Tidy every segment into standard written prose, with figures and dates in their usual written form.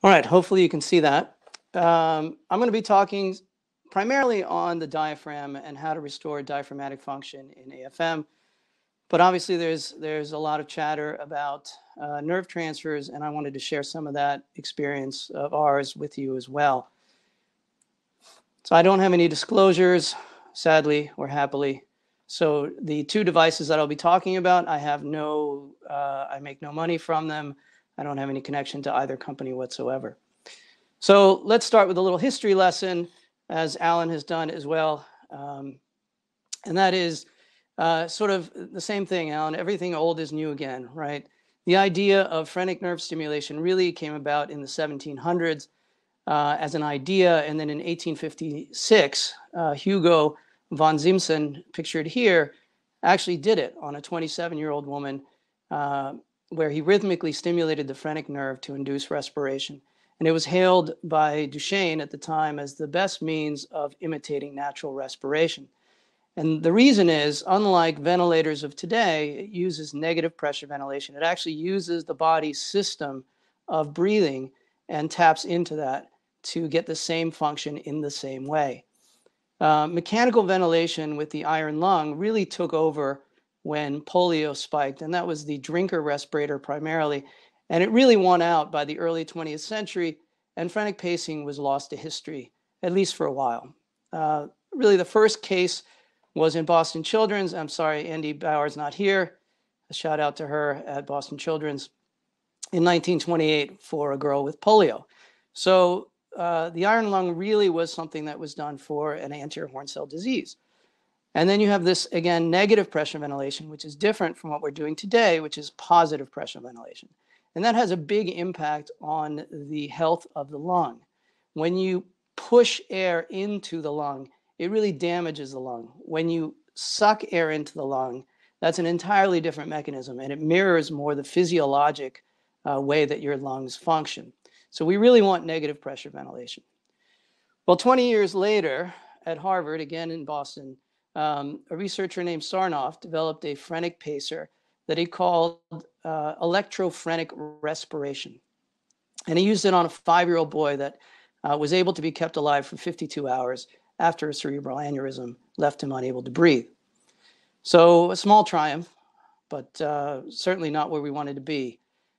All right, hopefully you can see that. I'm going to be talking primarily on the diaphragm and how to restore diaphragmatic function in AFM. But obviously there's a lot of chatter about nerve transfers, and I wanted to share some of that experience of ours with you as well. So I don't have any disclosures, sadly or happily. So the two devices that I'll be talking about, I make no money from them. I don't have any connection to either company whatsoever. So let's start with a little history lesson, as Alan has done as well. And that is sort of the same thing, Alan. Everything old is new again, right? The idea of phrenic nerve stimulation really came about in the 1700s as an idea. And then in 1856, Hugo von Ziemßen, pictured here, actually did it on a 27-year-old woman where he rhythmically stimulated the phrenic nerve to induce respiration. And it was hailed by Duchenne at the time as the best means of imitating natural respiration. And the reason is, unlike ventilators of today, it uses negative pressure ventilation. It actually uses the body's system of breathing and taps into that to get the same function in the same way. Mechanical ventilation with the iron lung really took over when polio spiked, and that was the drinker respirator primarily. And it really won out by the early 20th century, and phrenic pacing was lost to history, at least for a while. Really, the first case was in Boston Children's. I'm sorry, Andy Bauer's not here. A shout out to her at Boston Children's in 1928 for a girl with polio. So the iron lung really was something that was done for an anterior horn cell disease. And then you have this, again, negative pressure ventilation, which is different from what we're doing today, which is positive pressure ventilation. And that has a big impact on the health of the lung. When you push air into the lung, it really damages the lung. When you suck air into the lung, that's an entirely different mechanism, and it mirrors more the physiologic way that your lungs function. So we really want negative pressure ventilation. Well, 20 years later at Harvard, again in Boston, a researcher named Sarnoff developed a phrenic pacer that he called electrophrenic respiration. And he used it on a 5-year-old boy that was able to be kept alive for 52 hours after a cerebral aneurysm left him unable to breathe. So a small triumph, but certainly not where we wanted to be.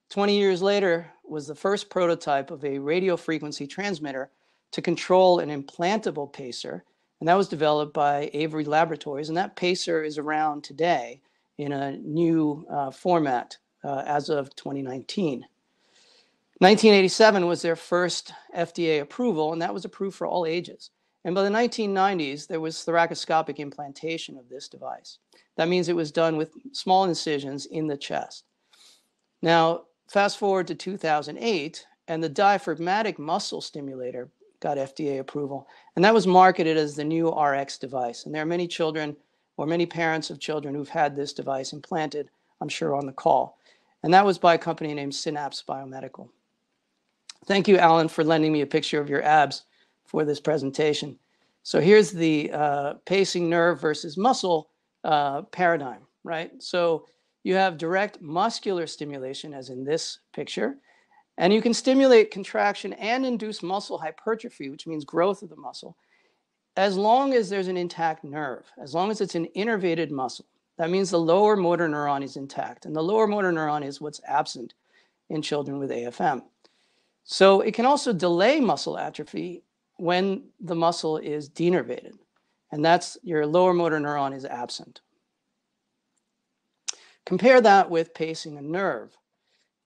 20 years later was the first prototype of a radio frequency transmitter to control an implantable pacer, and that was developed by Avery Laboratories, and that pacer is around today in a new format as of 2019. 1987 was their first FDA approval, and that was approved for all ages. And by the 1990s, there was thoracoscopic implantation of this device. That means it was done with small incisions in the chest. Now, fast forward to 2008, and the diaphragmatic muscle stimulator got FDA approval, and that was marketed as the new RX device. And there are many children or many parents of children who've had this device implanted, I'm sure, on the call. And that was by a company named Synapse Biomedical. Thank you, Alan, for lending me a picture of your abs for this presentation. So here's the pacing nerve versus muscle paradigm, right? So you have direct muscular stimulation, as in this picture, and you can stimulate contraction and induce muscle hypertrophy, which means growth of the muscle, as long as there's an intact nerve, as long as it's an innervated muscle. That means the lower motor neuron is intact, and the lower motor neuron is what's absent in children with AFM. So it can also delay muscle atrophy when the muscle is denervated, and that's your lower motor neuron is absent. Compare that with pacing a nerve.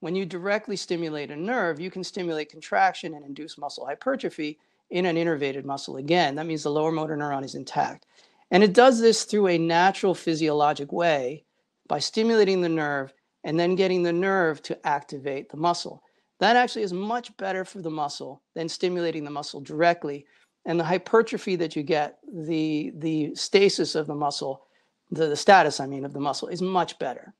When you directly stimulate a nerve, you can stimulate contraction and induce muscle hypertrophy in an innervated muscle. Again, that means the lower motor neuron is intact. And it does this through a natural physiologic way by stimulating the nerve and then getting the nerve to activate the muscle. That actually is much better for the muscle than stimulating the muscle directly. And the hypertrophy that you get, the stasis of the muscle, the status, I mean, of the muscle is much better.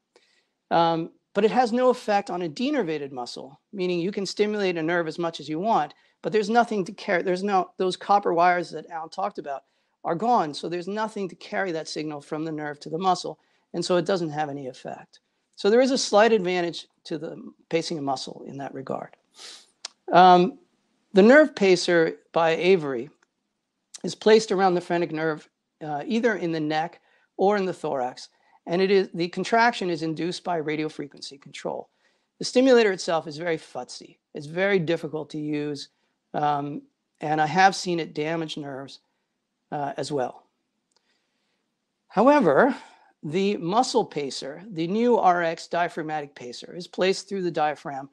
But it has no effect on a denervated muscle, meaning you can stimulate a nerve as much as you want, but there's nothing to carry. Those copper wires that Alan talked about are gone. So there's nothing to carry that signal from the nerve to the muscle. And so it doesn't have any effect. So there is a slight advantage to the pacing a muscle in that regard. The nerve pacer by Avery is placed around the phrenic nerve, either in the neck or in the thorax, and the contraction is induced by radiofrequency control. The stimulator itself is very futzy. It's very difficult to use, and I have seen it damage nerves as well. However, the muscle pacer, the new RX diaphragmatic pacer, is placed through the diaphragm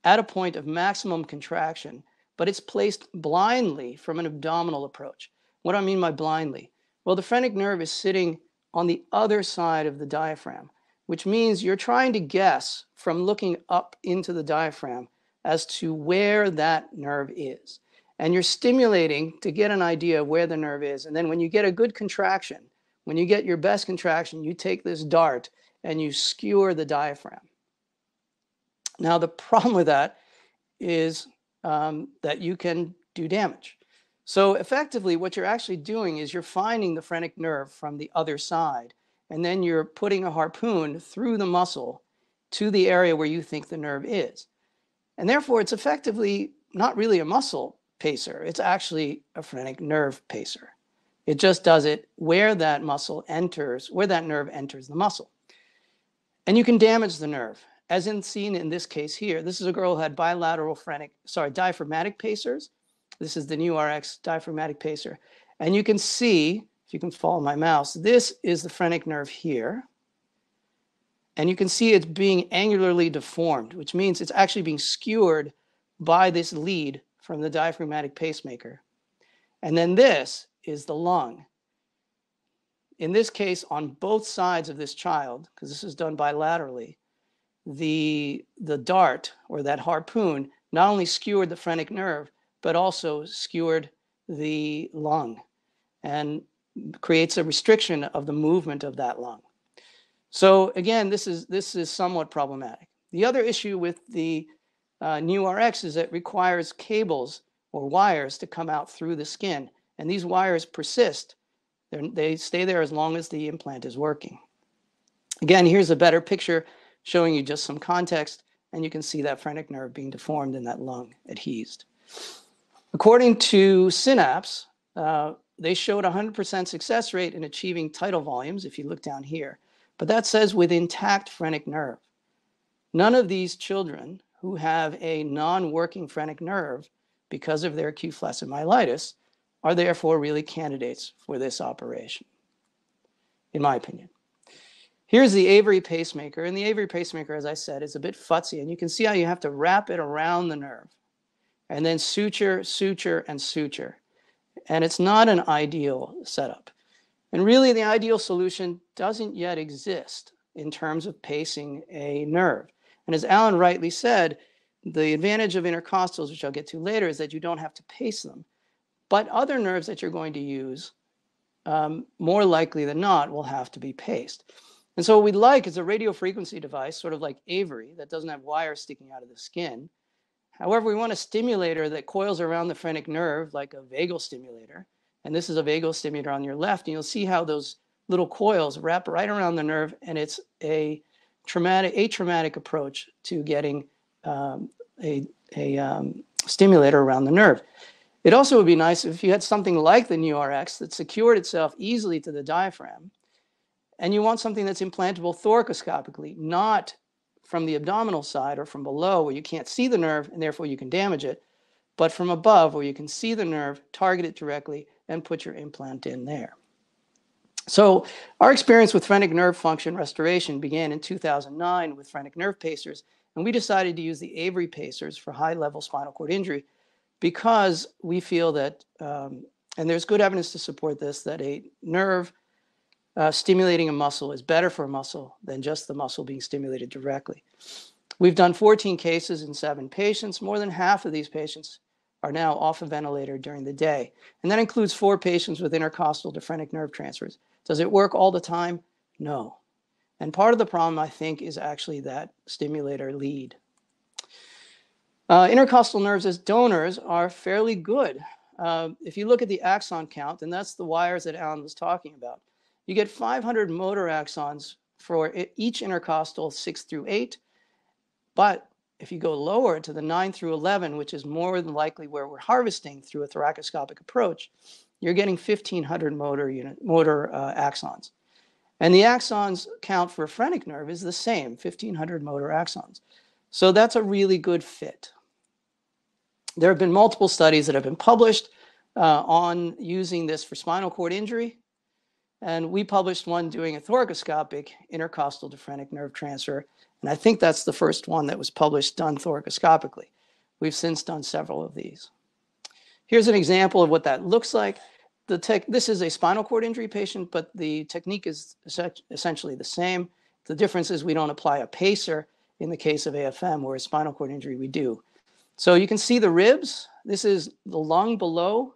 at a point of maximum contraction, but it's placed blindly from an abdominal approach. What do I mean by blindly? Well, the phrenic nerve is sitting on the other side of the diaphragm, which means you're trying to guess from looking up into the diaphragm as to where that nerve is. And you're stimulating to get an idea of where the nerve is. And then when you get a good contraction, when you get your best contraction, you take this dart and you skewer the diaphragm. Now, the problem with that is that you can do damage. So effectively, what you're actually doing is you're finding the phrenic nerve from the other side, and then you're putting a harpoon through the muscle to the area where you think the nerve is. And therefore, it's effectively not really a muscle pacer. It's actually a phrenic nerve pacer. It just does it where that muscle enters, where that nerve enters the muscle. And you can damage the nerve, as seen in this case here. This is a girl who had diaphragmatic pacers. This is the new RX diaphragmatic pacer. And you can see, if you can follow my mouse, this is the phrenic nerve here. And you can see it's being angularly deformed, which means it's actually being skewered by this lead from the diaphragmatic pacemaker. And then this is the lung. In this case, on both sides of this child, because this is done bilaterally, the dart, or that harpoon, not only skewered the phrenic nerve, but also skewered the lung and creates a restriction of the movement of that lung. So again, this is somewhat problematic. The other issue with the new RX is it requires cables or wires to come out through the skin, and these wires persist. They stay there as long as the implant is working. Again, here's a better picture showing you just some context, and you can see that phrenic nerve being deformed and that lung adhesed. According to Synapse, they showed 100% success rate in achieving tidal volumes, if you look down here, but that says with intact phrenic nerve. None of these children who have a non-working phrenic nerve because of their acute flaccid myelitis are therefore really candidates for this operation, in my opinion. Here's the Avery pacemaker, and the Avery pacemaker, as I said, is a bit futzy, and you can see how you have to wrap it around the nerve, and then suture, suture, and suture. And it's not an ideal setup. And really, the ideal solution doesn't yet exist in terms of pacing a nerve. And as Alan rightly said, the advantage of intercostals, which I'll get to later, is that you don't have to pace them. But other nerves that you're going to use, more likely than not, will have to be paced. And so what we'd like is a radiofrequency device, sort of like Avery, that doesn't have wires sticking out of the skin. However, we want a stimulator that coils around the phrenic nerve like a vagal stimulator. And this is a vagal stimulator on your left. And you'll see how those little coils wrap right around the nerve. And it's a atraumatic approach to getting a stimulator around the nerve. It also would be nice if you had something like the new RX that secured itself easily to the diaphragm. And you want something that's implantable thoracoscopically, not from the abdominal side or from below where you can't see the nerve and therefore you can damage it, but from above where you can see the nerve, target it directly, and put your implant in there. So our experience with phrenic nerve function restoration began in 2009 with phrenic nerve pacers, and we decided to use the Avery pacers for high-level spinal cord injury because we feel that, and there's good evidence to support this, that a nerve stimulating a muscle is better for a muscle than just the muscle being stimulated directly. We've done 14 cases in 7 patients. More than half of these patients are now off a ventilator during the day. And that includes 4 patients with intercostal to phrenic nerve transfers. Does it work all the time? No. And part of the problem, I think, is actually that stimulator lead. Intercostal nerves as donors are fairly good. If you look at the axon count, and that's the wires that Alan was talking about, you get 500 motor axons for each intercostal 6 through 8, but if you go lower to the 9 through 11, which is more than likely where we're harvesting through a thoracoscopic approach, you're getting 1,500 motor axons. And the axons count for a phrenic nerve is the same, 1,500 motor axons. So that's a really good fit. There have been multiple studies that have been published on using this for spinal cord injury. And we published one doing a thoracoscopic intercostal to phrenic nerve transfer. And I think that's the first one that was published done thoracoscopically. We've since done several of these. Here's an example of what that looks like. This is a spinal cord injury patient, but the technique is essentially the same. The difference is we don't apply a pacer in the case of AFM, whereas spinal cord injury we do. So you can see the ribs. This is the lung below,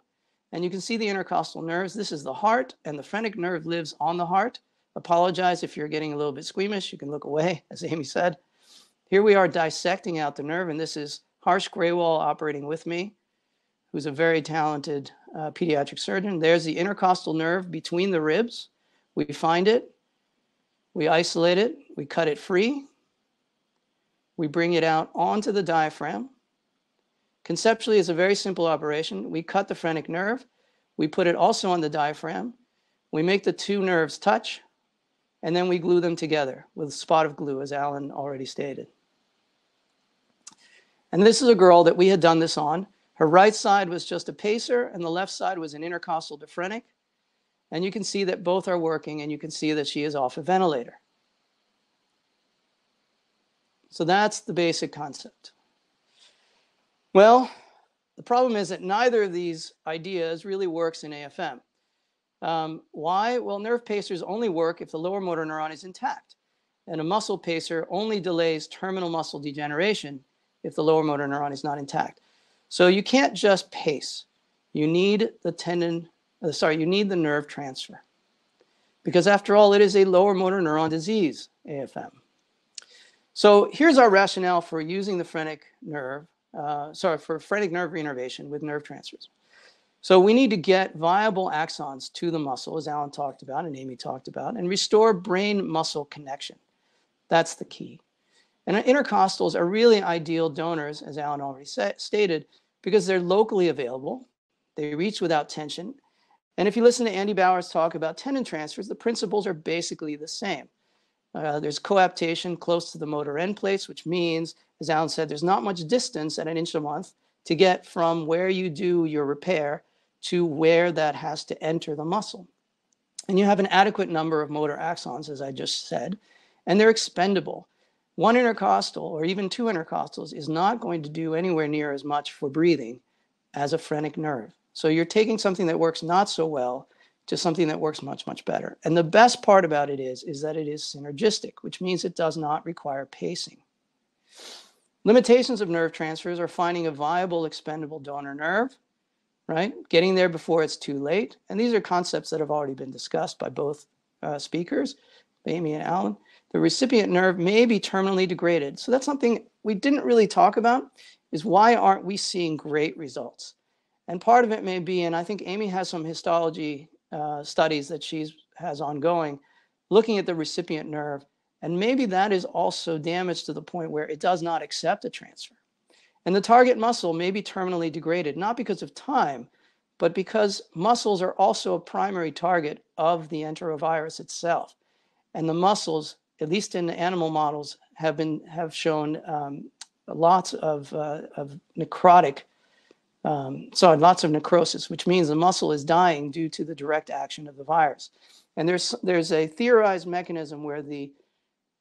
and you can see the intercostal nerves. This is the heart, and the phrenic nerve lives on the heart. Apologize if you're getting a little bit squeamish. You can look away, as Amy said. Here we are dissecting out the nerve, and this is Harsh Graywall operating with me, who's a very talented pediatric surgeon. There's the intercostal nerve between the ribs. We find it, we isolate it, we cut it free, we bring it out onto the diaphragm. Conceptually, it's a very simple operation. We cut the phrenic nerve, we put it also on the diaphragm, we make the two nerves touch, and then we glue them together with a spot of glue, as Alan already stated. And this is a girl that we had done this on. Her right side was just a pacer, and the left side was an intercostal to phrenic. And you can see that both are working, and you can see that she is off a ventilator. So that's the basic concept. Well, the problem is that neither of these ideas really works in AFM. Why? Well, nerve pacers only work if the lower motor neuron is intact. And a muscle pacer only delays terminal muscle degeneration if the lower motor neuron is not intact. So you can't just pace. You need you need the nerve transfer. Because after all, it is a lower motor neuron disease, AFM. So here's our rationale for using the phrenic nerve, for phrenic nerve reinnervation with nerve transfers. So we need to get viable axons to the muscle, as Alan talked about and Amy talked about, and restore brain-muscle connection. That's the key. And intercostals are really ideal donors, as Alan already stated, because they're locally available, they reach without tension. And if you listen to Andy Bauer's talk about tendon transfers, the principles are basically the same. There's coaptation close to the motor end plates, which means, as Alan said, there's not much distance at 1 inch a month to get from where you do your repair to where that has to enter the muscle. And you have an adequate number of motor axons, as I just said, and they're expendable. One intercostal or even two intercostals is not going to do anywhere near as much for breathing as a phrenic nerve. So you're taking something that works not so well to something that works much, much better. And the best part about it is that it is synergistic, which means it does not require pacing. Limitations of nerve transfers are finding a viable expendable donor nerve, right? Getting there before it's too late. And these are concepts that have already been discussed by both speakers, Amy and Alan. The recipient nerve may be terminally degraded. So that's something we didn't really talk about, is why aren't we seeing great results? And part of it may be, and I think Amy has some histology studies that she has ongoing, looking at the recipient nerve, and maybe that is also damaged to the point where it does not accept a transfer. And the target muscle may be terminally degraded, not because of time, but because muscles are also a primary target of the enterovirus itself. And the muscles, at least in the animal models, have shown lots of necrosis, which means the muscle is dying due to the direct action of the virus. And there's a theorized mechanism where the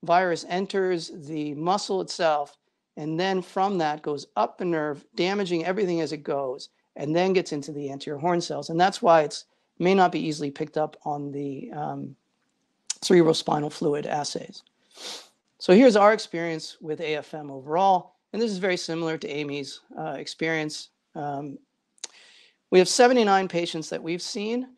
virus enters the muscle itself, and then from that goes up the nerve, damaging everything as it goes, and then gets into the anterior horn cells. And that's why it may not be easily picked up on the cerebrospinal fluid assays. So here's our experience with AFM overall, and this is very similar to Amy's experience. We have 79 patients that we've seen.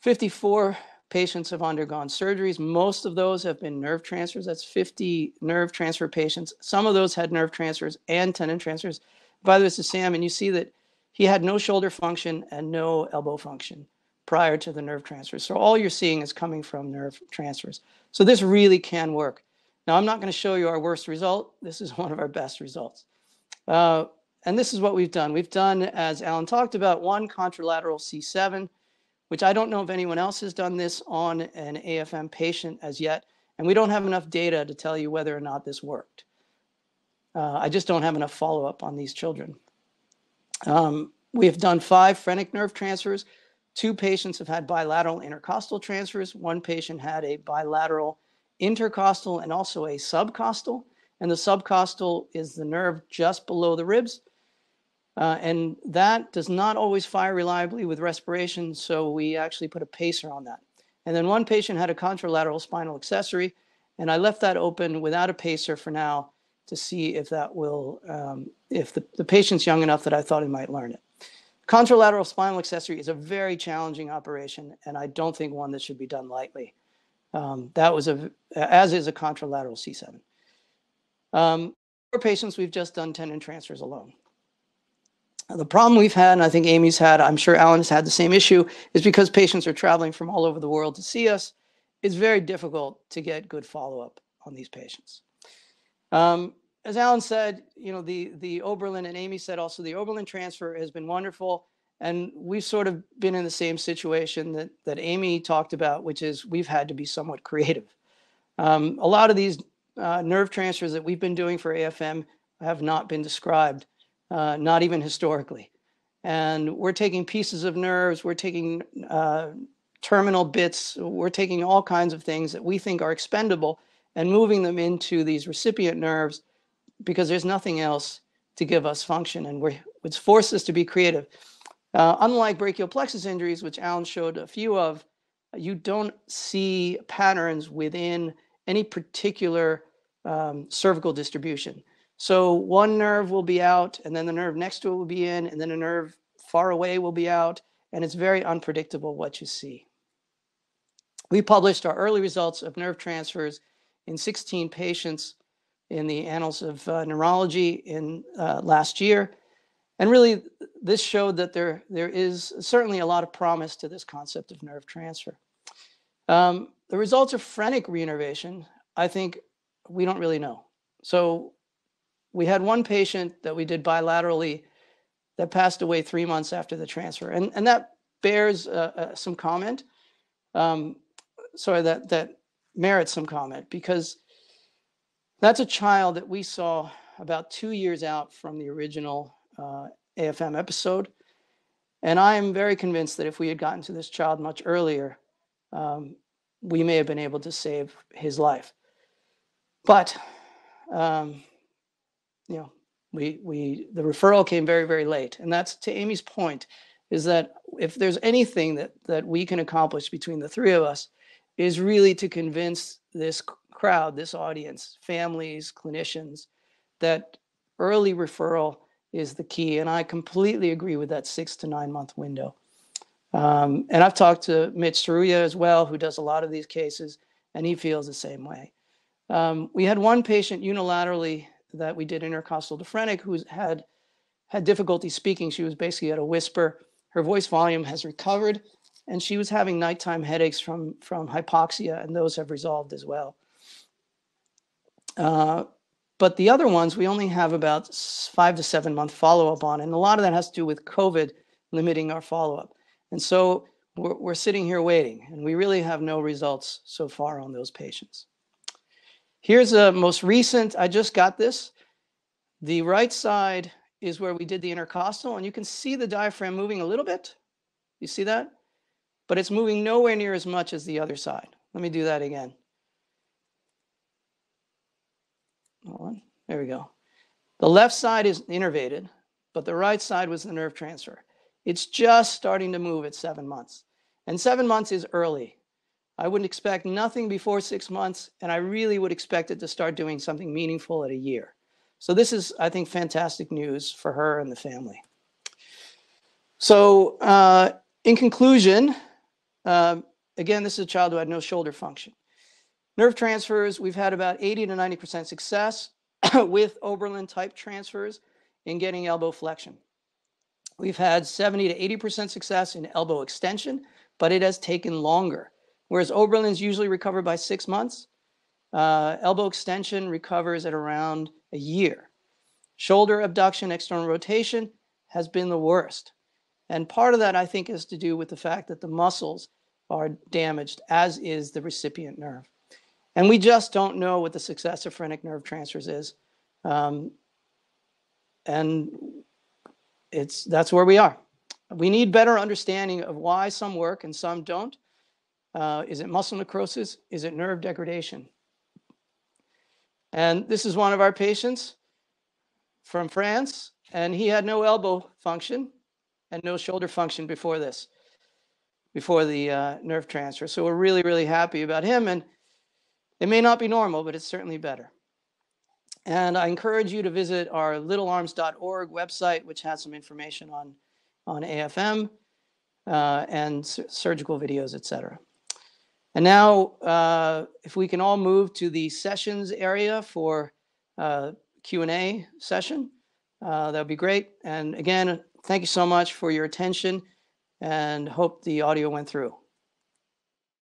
54 patients have undergone surgeries. Most of those have been nerve transfers. That's 50 nerve transfer patients. Some of those had nerve transfers and tendon transfers. By the way, this is Sam, and you see that he had no shoulder function and no elbow function prior to the nerve transfers. So all you're seeing is coming from nerve transfers. So this really can work. Now, I'm not going to show you our worst result. This is one of our best results. And this is what we've done. We've done, as Alan talked about, one contralateral C7, which I don't know if anyone else has done this on an AFM patient as yet. And we don't have enough data to tell you whether or not this worked. I just don't have enough follow-up on these children. We have done 5 phrenic nerve transfers. 2 patients have had bilateral intercostal transfers. 1 patient had a bilateral intercostal and also a subcostal. And the subcostal is the nerve just below the ribs. And that does not always fire reliably with respiration, so we actually put a pacer on that. And then 1 patient had a contralateral spinal accessory, and I left that open without a pacer for now to see if that will, if the patient's young enough that I thought he might learn it. Contralateral spinal accessory is a very challenging operation, and I don't think one that should be done lightly. That was as is a contralateral C7. For patients, we've just done tendon transfers alone. The problem we've had, and I think Amy's had, I'm sure Alan has had the same issue, is because patients are traveling from all over the world to see us, it's very difficult to get good follow-up on these patients. As Alan said, you know, the Oberlin, and Amy said also, the Oberlin transfer has been wonderful, and we've sort of been in the same situation that Amy talked about, which is we've had to be somewhat creative. A lot of these nerve transfers that we've been doing for AFM have not been described. Not even historically. And we're taking pieces of nerves, we're taking terminal bits, we're taking all kinds of things that we think are expendable and moving them into these recipient nerves because there's nothing else to give us function, and it's forced us to be creative. Unlike brachial plexus injuries, which Alan showed a few of, you don't see patterns within any particular cervical distribution. So one nerve will be out, and then the nerve next to it will be in, and then a nerve far away will be out, and it's very unpredictable what you see. We published our early results of nerve transfers in 16 patients in the Annals of Neurology in last year. And really, this showed that there is certainly a lot of promise to this concept of nerve transfer. The results of phrenic reinnervation, I think we don't really know. So we had 1 patient that we did bilaterally that passed away 3 months after the transfer. And that bears some comment. Sorry, that merits some comment, because that's a child that we saw about 2 years out from the original AFM episode. And I am very convinced that if we had gotten to this child much earlier, we may have been able to save his life. But you know, the referral came very, very late. And that's, to Amy's point, is that if there's anything that we can accomplish between the 3 of us, is really to convince this crowd, this audience, families, clinicians, that early referral is the key. And I completely agree with that 6 to 9 month window. And I've talked to Mitch Saruya as well, who does a lot of these cases, and he feels the same way. We had 1 patient unilaterally that we did intercostal to phrenic who had difficulty speaking. She was basically at a whisper. Her voice volume has recovered, and she was having nighttime headaches from hypoxia, and those have resolved as well. But the other ones, we only have about 5 to 7 month follow-up on, and a lot of that has to do with COVID limiting our follow-up. And so we're sitting here waiting, and we really have no results so far on those patients. Here's a most recent, I just got this. The right side is where we did the intercostal, and you can see the diaphragm moving a little bit. You see that? But it's moving nowhere near as much as the other side. Let me do that again. Hold on. There we go. The left side is innervated, but the right side was the nerve transfer. It's just starting to move at 7 months. And 7 months is early. I wouldn't expect nothing before 6 months, and I really would expect it to start doing something meaningful at a year. So this is, I think, fantastic news for her and the family. So in conclusion, again, this is a child who had no shoulder function. Nerve transfers, we've had about 80 to 90% success with Oberlin type transfers in getting elbow flexion. We've had 70 to 80% success in elbow extension, but it has taken longer. Whereas Oberlin's usually recovered by 6 months, Elbow extension recovers at around a year. Shoulder abduction, external rotation has been the worst. And part of that, I think, is to do with the fact that the muscles are damaged, as is the recipient nerve. And we just don't know what the success of phrenic nerve transfers is. And that's where we are. We need better understanding of why some work and some don't. Is it muscle necrosis? Is it nerve degradation? And this is one of our patients from France, and he had no elbow function and no shoulder function before this, before the nerve transfer. So we're really, really happy about him. And it may not be normal, but it's certainly better. And I encourage you to visit our littlearms.org website, which has some information on AFM and surgical videos, etc. And now, if we can all move to the sessions area for Q&A session, that would be great. And again, thank you so much for your attention, and hope the audio went through.